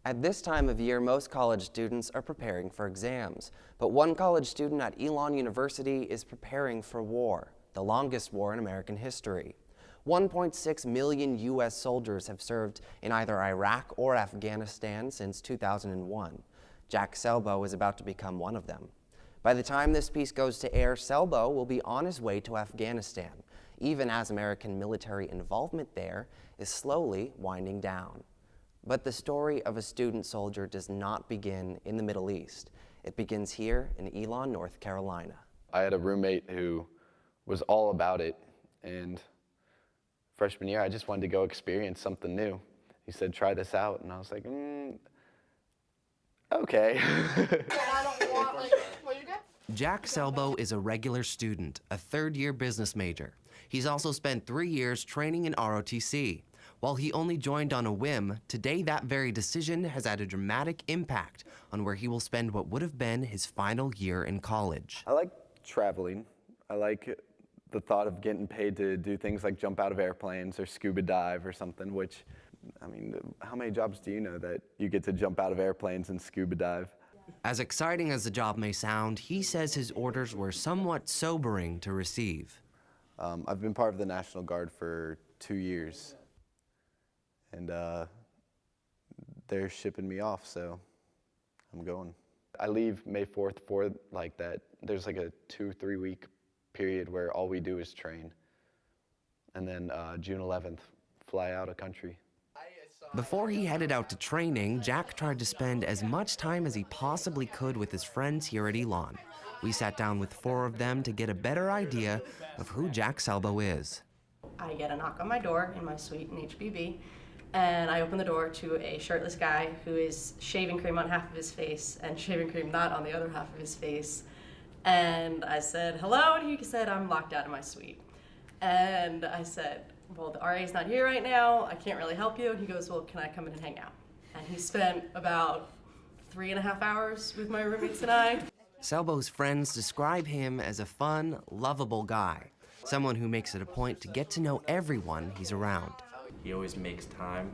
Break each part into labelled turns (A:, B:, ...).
A: At this time of year, most college students are preparing for exams, but one college student at Elon University is preparing for war, the longest war in American history. 1.6 million U.S. soldiers have served in either Iraq or Afghanistan since 2001. Jack Selbo is about to become one of them. By the time this piece goes to air, Selbo will be on his way to Afghanistan, even as American military involvement there is slowly winding down. But the story of a student soldier does not begin in the Middle East. It begins here in Elon, North Carolina.
B: I had a roommate who was all about it, and freshman year I just wanted to go experience something new. He said, try this out, and I was like, okay.
C: Jack Selbo is a regular student, a third-year business major. He's also spent 3 years training in ROTC. While he only joined on a whim, today that very decision has had a dramatic impact on where he will spend what would have been his final year in college.
B: I like traveling. I like the thought of getting paid to do things like jump out of airplanes or scuba dive or something, which, I mean, how many jobs do you know that you get to jump out of airplanes and scuba dive?
C: As exciting as the job may sound, he says his orders were somewhat sobering to receive.
B: I've been part of the National Guard for 2 years, and they're shipping me off, so I'm going. I leave May 4th for like that. There's like a 2-3 week period where all we do is train, and then June 11th, fly out of country.
C: Before he headed out to training, Jack tried to spend as much time as he possibly could with his friends here at Elon. We sat down with 4 of them to get a better idea of who Jack Selbo is.
D: I get a knock on my door in my suite in HBB, and I open the door to a shirtless guy who is shaving cream on half of his face and shaving cream not on the other half of his face. And I said, hello, and he said, I'm locked out of my suite. And I said, well, the RA is not here right now, I can't really help you. And he goes, well, can I come in and hang out? And he spent about 3.5 hours with my roommates and I.
C: Selbo's friends describe him as a fun, lovable guy, someone who makes it a point to get to know everyone he's around.
E: He always makes time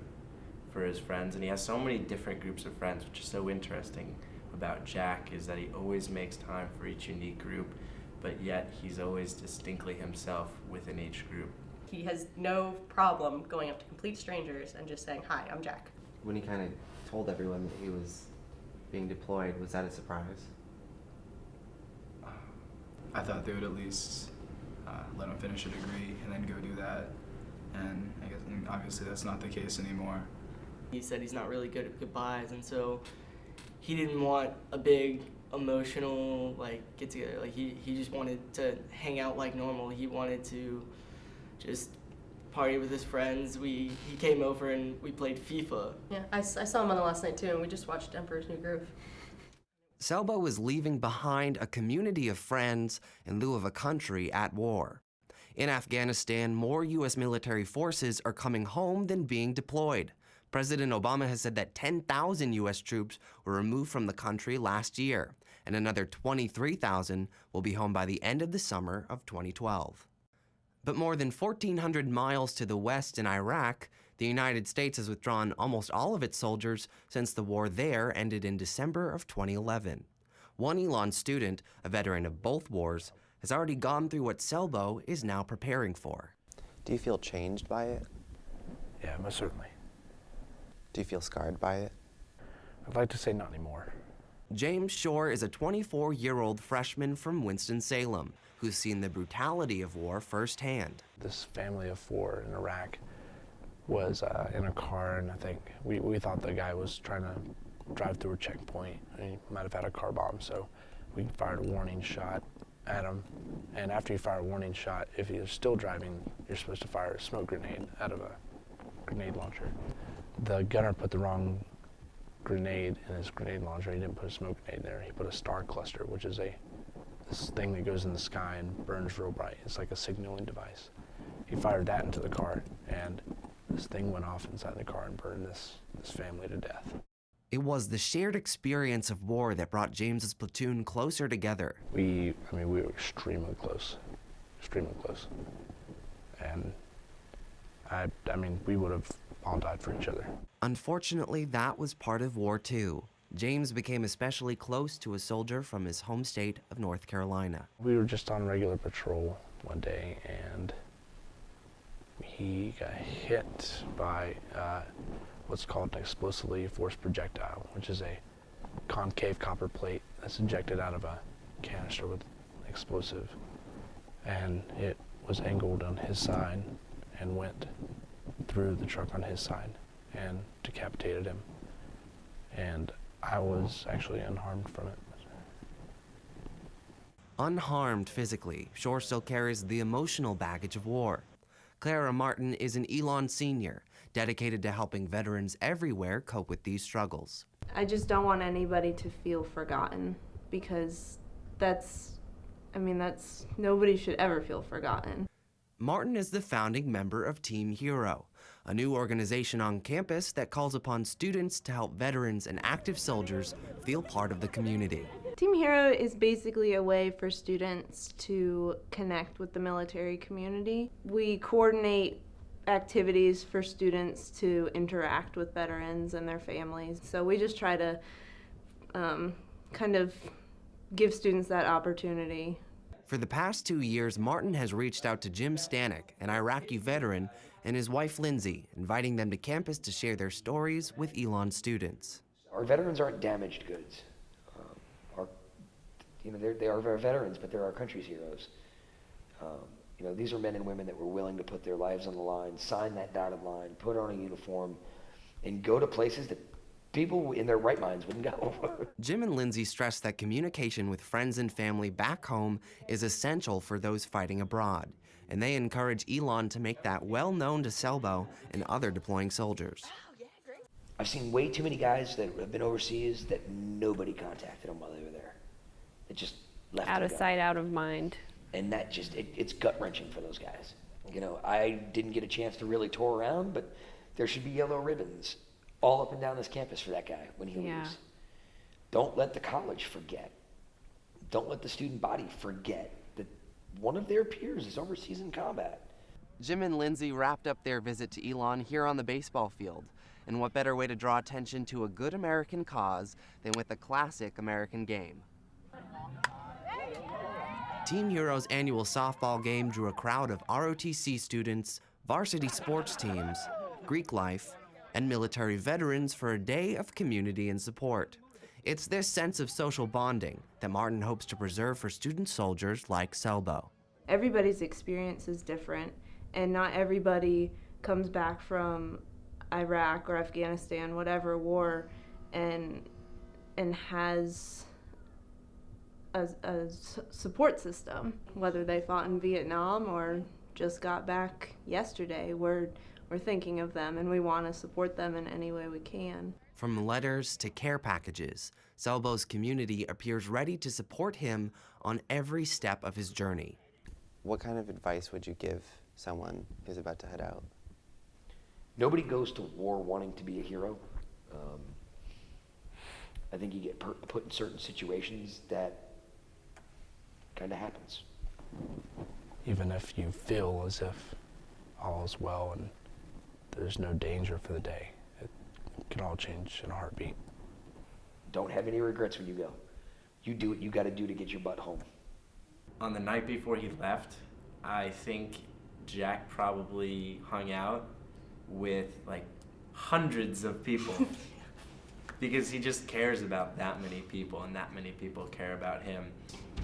E: for his friends, and he has so many different groups of friends, which is so interesting about Jack, is that he always makes time for each unique group, but yet he's always distinctly himself within each group.
D: He has no problem going up to complete strangers and just saying, hi, I'm Jack.
A: When he kind of told everyone that he was being deployed, was that a surprise?
F: I thought they would at least let him finish a degree and then go do that. And I guess obviously that's not the case anymore.
G: He said he's not really good at goodbyes, and so he didn't want a big emotional get together. Like he just wanted to hang out like normal. He wanted to just party with his friends. He came over and we played FIFA.
D: Yeah, I saw him on the last night too, and we just watched Emperor's New Groove.
C: Selbo is leaving behind a community of friends in lieu of a country at war. In Afghanistan, more U.S. military forces are coming home than being deployed. President Obama has said that 10,000 U.S. troops were removed from the country last year, and another 23,000 will be home by the end of the summer of 2012. But more than 1,400 miles to the west in Iraq, the United States has withdrawn almost all of its soldiers since the war there ended in December of 2011. One Elon student, a veteran of both wars, has already gone through what Selbo is now preparing for.
A: Do you feel changed by it?
H: Yeah, most certainly.
A: Do you feel scarred by it?
H: I'd like to say not anymore.
C: James Shore is a 24-year-old freshman from Winston-Salem who's seen the brutality of war firsthand.
H: This family of 4 in Iraq was in a car, and I think we thought the guy was trying to drive through a checkpoint, and he might have had a car bomb, so we fired a warning shot at him. And after you fire a warning shot, if he is still driving, you're supposed to fire a smoke grenade out of a grenade launcher. The gunner put the wrong grenade in his grenade launcher. He didn't put a smoke grenade there. He put a star cluster, which is this thing that goes in the sky and burns real bright. It's like a signaling device. He fired that into the car, and this thing went off inside the car and burned this family to death.
C: It was the shared experience of war that brought James's platoon closer together.
H: We were extremely close, extremely close. And I mean, we would have all died for each other.
C: Unfortunately, that was part of war too. James became especially close to a soldier from his home state of North Carolina.
H: We were just on regular patrol one day, and he got hit by what's called an explosively forced projectile, which is a concave copper plate that's ejected out of a canister with explosive, and it was angled on his side and went through the truck on his side and decapitated him. And I was actually unharmed from it.
C: Unharmed physically, Shore still carries the emotional baggage of war. Clara Martin is an Elon senior, dedicated to helping veterans everywhere cope with these struggles.
I: I just don't want anybody to feel forgotten, because nobody should ever feel forgotten.
C: Martin is the founding member of Team Hero, a new organization on campus that calls upon students to help veterans and active soldiers feel part of the community.
I: Team Hero is basically a way for students to connect with the military community. We coordinate activities for students to interact with veterans and their families. So we just try to kind of give students that opportunity.
C: For the past 2 years, Martin has reached out to Jim Stanek, an Iraqi veteran, and his wife Lindsay, inviting them to campus to share their stories with Elon students.
J: Our veterans aren't damaged goods. They are our veterans, but they're our country's heroes. These are men and women that were willing to put their lives on the line, sign that dotted line, put on a uniform, and go to places that people in their right minds wouldn't go.
C: Jim and Lindsay stress that communication with friends and family back home is essential for those fighting abroad, and they encourage Elon to make that well known to Selbo and other deploying soldiers.
J: I've seen way too many guys that have been overseas that nobody contacted them while they were there. It just left
K: Out
J: them
K: of
J: go.
K: sight, out of mind.
J: And that just, it's gut-wrenching for those guys. I didn't get a chance to really tour around, but there should be yellow ribbons all up and down this campus for that guy when he leaves. Don't let the college forget. Don't let the student body forget that one of their peers is overseas in combat.
A: Jim and Lindsay wrapped up their visit to Elon here on the baseball field. And what better way to draw attention to a good American cause than with a classic American game?
C: Team Hero's annual softball game drew a crowd of ROTC students, varsity sports teams, Greek life, and military veterans for a day of community and support. It's this sense of social bonding that Martin hopes to preserve for student soldiers like Selbo.
I: Everybody's experience is different, and not everybody comes back from Iraq or Afghanistan, whatever war, and has a support system. Whether they fought in Vietnam or just got back yesterday, we're thinking of them, and we want to support them in any way we can.
C: From letters to care packages, Selbo's community appears ready to support him on every step of his journey.
A: What kind of advice would you give someone who's about to head out?
J: Nobody goes to war wanting to be a hero. I think you get put in certain situations that kind of happens.
H: Even if you feel as if all is well and there's no danger for the day, it can all change in a heartbeat.
J: Don't have any regrets when you go. You do what you got to do to get your butt home.
E: On the night before he left, I think Jack probably hung out with like hundreds of people because he just cares about that many people, and that many people care about him.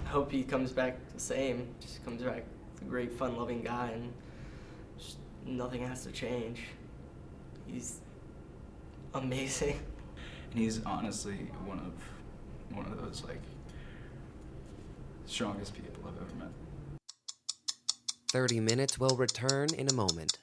G: I hope he comes back the same, just comes back a great, fun-loving guy, and just nothing has to change. He's amazing.
F: And he's honestly one of those strongest people I've ever met.
C: 30 Minutes will return in a moment.